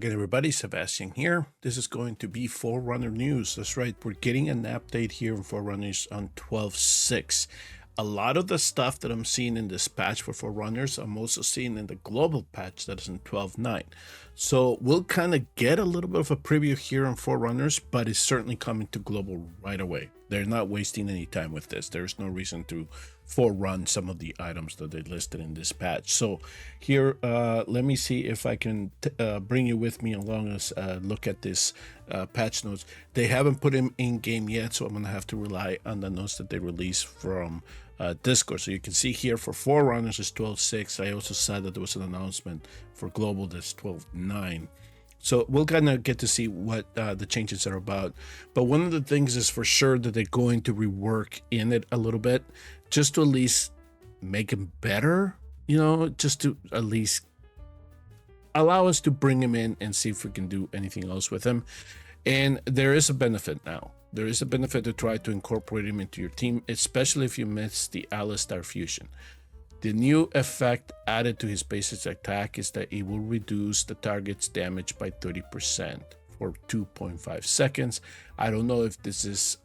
again, everybody. Sebastian here. This is going to be Forerunner news. That's right. We're getting an update here in Forerunners on 12.6. A lot of the stuff that I'm seeing in this patch for Forerunners, I'm also seeing in the global patch that is in 12.9. So we'll kind of get a little bit of a preview here on Forerunners, but it's certainly coming to global right away. They're not wasting any time with this. There's no reason to forerun some of the items that they listed in this patch. So here, let me see if I can bring you with me along as look at this patch notes. They haven't put him in game yet, so I'm gonna have to rely on the notes that they release from Discord. So you can see here for Forerunners is 12.6. I also said that there was an announcement for global that's 12.9. So we'll kind of get to see what the changes are about. But one of the things is for sure that they're going to rework in it a little bit, just to at least make him better, you know, just to at least allow us to bring him in and see if we can do anything else with him. And there is a benefit now. There is a benefit to try to incorporate him into your team, especially if you miss the Alistar fusion. The new effect added to his basic attack is that it will reduce the target's damage by 30% for 2.5 seconds. I don't know if this is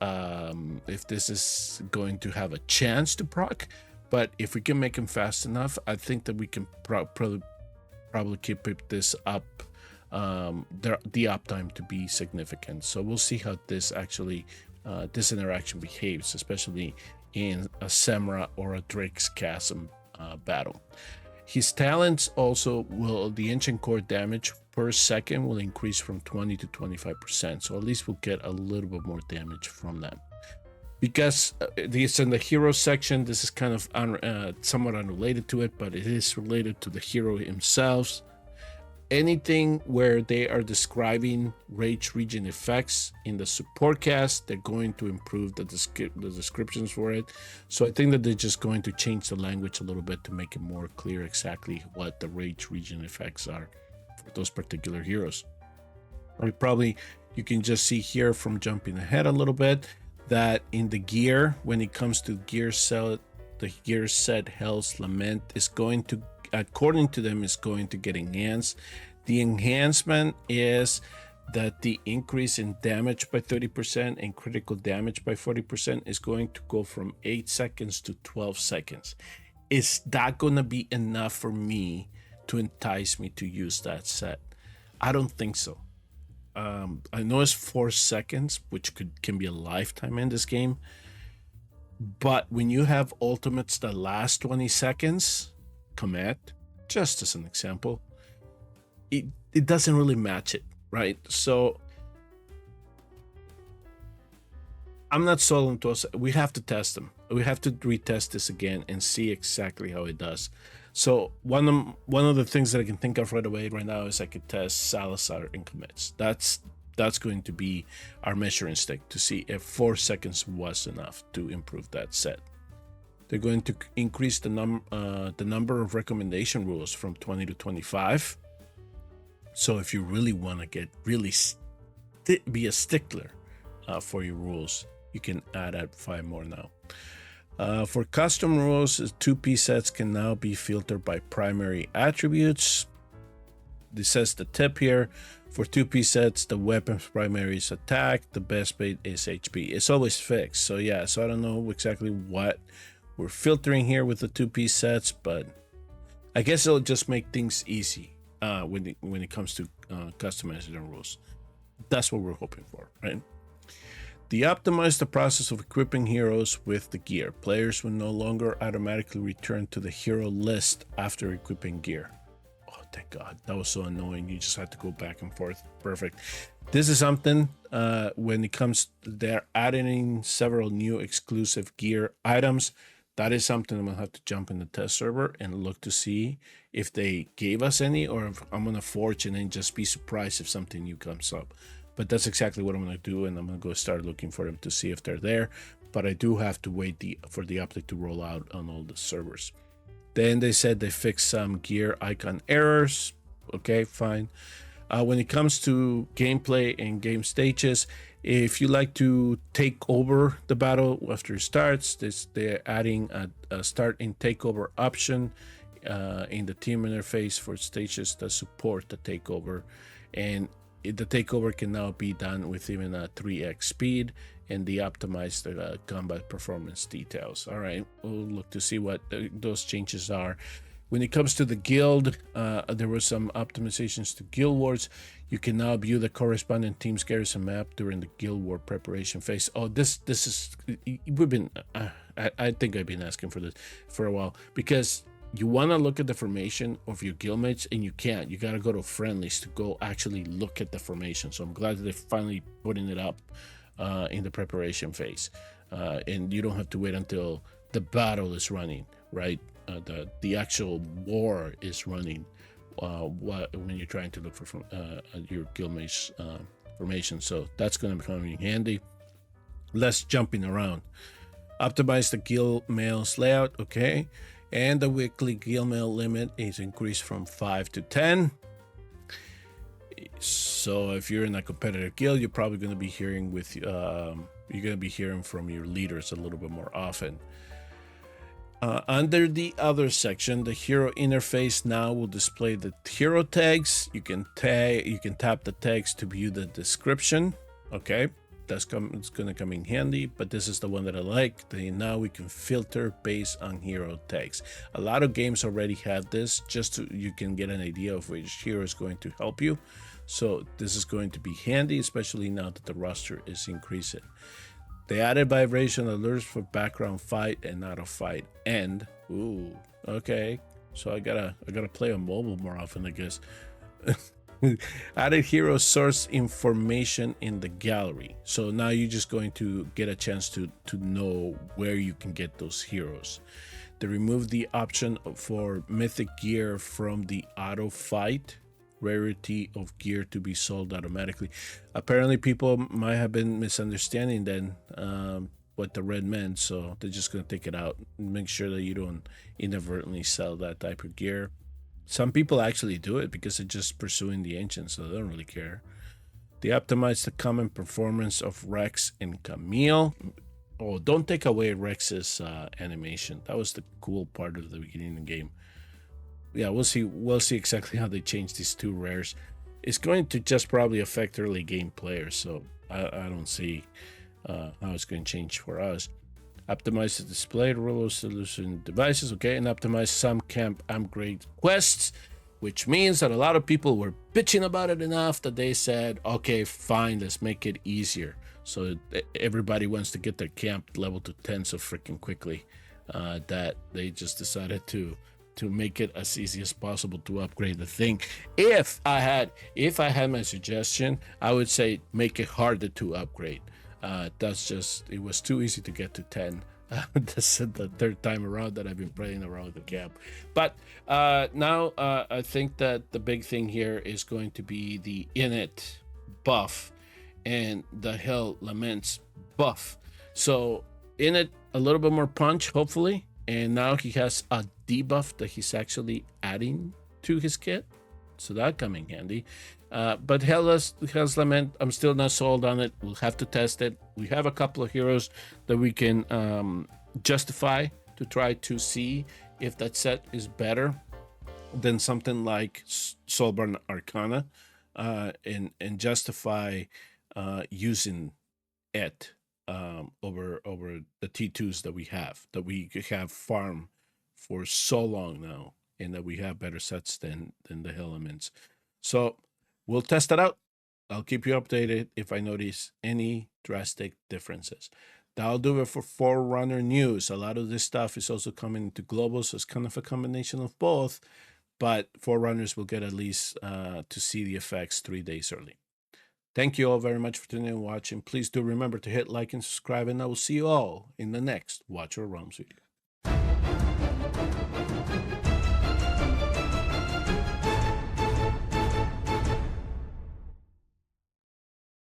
going to have a chance to proc, but if we can make him fast enough, I think that we can probably keep this up, the uptime to be significant. So we'll see how this actually this interaction behaves, especially in a Semra or a Drake's Chasm battle. His talents also will, the ancient core damage per second will increase from 20 to 25%. So at least we'll get a little bit more damage from that. Because this in the hero section, this is kind of somewhat unrelated to it, but it is related to the hero himself. Anything where they are describing rage region effects in the support cast, they're going to improve the descriptions for it. So I think that they're just going to change the language a little bit to make it more clear exactly what the rage region effects are for those particular heroes. You can just see here from jumping ahead a little bit that in the gear, when it comes to gear set, the gear set Hell's Lament is going to, according to them, is going to get enhanced. The enhancement is that the increase in damage by 30% and critical damage by 40% is going to go from 8 seconds to 12 seconds. Is that going to be enough for me to entice me to use that set? I don't think so. I know it's 4 seconds, which can be a lifetime in this game. But when you have ultimates that last 20 seconds, Comet, just as an example, it doesn't really match it, right? So I'm not sold on those. We have to test them. We have to retest this again and see exactly how it does. So one of the things that I can think of right away right now is I could test Salazar and commits. That's going to be our measuring stick to see if 4 seconds was enough to improve that set. They're going to increase the number of recommendation rules from 20 to 25. So if you really want to get be a stickler for your rules, you can add 5 more now. For custom rules, 2-piece sets can now be filtered by primary attributes. This says the tip here. For 2-piece sets, the weapon's primary is attack, the best bait is HP. It's always fixed. So yeah, so I don't know exactly what we're filtering here with the 2-piece sets, but I guess it'll just make things easy when it comes to customizing the rules. That's what we're hoping for, right? They optimize the process of equipping heroes with the gear. Players will no longer automatically return to the hero list after equipping gear. Oh, thank God. That was so annoying. You just had to go back and forth. Perfect. This is something when it comes, they're adding several new exclusive gear items. That is something I'm going to have to jump in the test server and look to see if they gave us any, or if I'm going to forge and then just be surprised if something new comes up. But that's exactly what I'm going to do, and I'm going to go start looking for them to see if they're there. But I do have to wait for the update to roll out on all the servers. Then they said they fixed some gear icon errors. Okay, fine. When it comes to gameplay and game stages, if you like to take over the battle after it starts, they're adding a start in takeover option in the team interface for stages that support the takeover. and the takeover can now be done with even a 3x speed, and the optimized combat performance details. All right, we'll look to see what those changes are. When it comes to the guild, there were some optimizations to guild wars. You can now view the corresponding team's garrison map during the guild war preparation phase. Oh, this is, we've been, I think I've been asking for this for a while, because you want to look at the formation of your guildmates, and you can't. You got to go to friendlies to go actually look at the formation. So I'm glad that they're finally putting it up in the preparation phase, and you don't have to wait until the battle is running, right? The actual war is running when you're trying to look for your guildmates formation. So that's going to become handy. Less jumping around. Optimize the guild mails layout, okay, and the weekly guild mail limit is increased from 5 to 10. So if you're in a competitive guild, you're probably going to be hearing from your leaders a little bit more often. Under the other section, the hero interface now will display the hero tags. You can tap the tags to view the description. Okay, it's going to come in handy, but this is the one that I like. Now we can filter based on hero tags. A lot of games already have this, just so you can get an idea of which hero is going to help you. So this is going to be handy, especially now that the roster is increasing. They added vibration alerts for background fight and out of fight end. Ooh, okay. So I gotta play on mobile more often, I guess. Added hero source information in the gallery. So now you're just going to get a chance to know where you can get those heroes. They removed the option for mythic gear from the auto fight. Rarity of gear to be sold automatically. Apparently people might have been misunderstanding then what the red meant, so they're just going to take it out and make sure that you don't inadvertently sell that type of gear. Some people actually do it because they're just pursuing the ancients, so they don't really care. They optimized the common performance of Rex and Camille. Oh, don't take away Rex's animation. That was the cool part of the beginning of the game. Yeah, we'll see exactly how they change these two rares. It's going to just probably affect early game players, so I don't see how it's going to change for us. Optimize the display roller solution devices, okay, and optimize some camp upgrade quests, which means that a lot of people were bitching about it enough that they said, okay, fine, let's make it easier. So everybody wants to get their camp level to 10 so freaking quickly that they just decided to make it as easy as possible to upgrade the thing. If I had my suggestion, I would say make it harder to upgrade. It was too easy to get to 10. This is the third time around that I've been playing around with the camp. But now I think that the big thing here is going to be the Init buff and the Hellslament buff. So Init a little bit more punch, hopefully. And now he has a debuff that he's actually adding to his kit. So that coming handy. But Hellslament, I'm still not sold on it. We'll have to test it. We have a couple of heroes that we can justify to try to see if that set is better than something like Soulborn Arcana, and justify using it over the T2s that we have farm for so long now, and that we have better sets than the Hellslaments. So we'll test it out. I'll keep you updated if I notice any drastic differences. That'll do it for Forerunner news. A lot of this stuff is also coming into global, so it's kind of a combination of both, but Forerunners will get at least to see the effects 3 days early. Thank you all very much for tuning in and watching. Please do remember to hit like and subscribe, and I will see you all in the next Watcher of Realms video.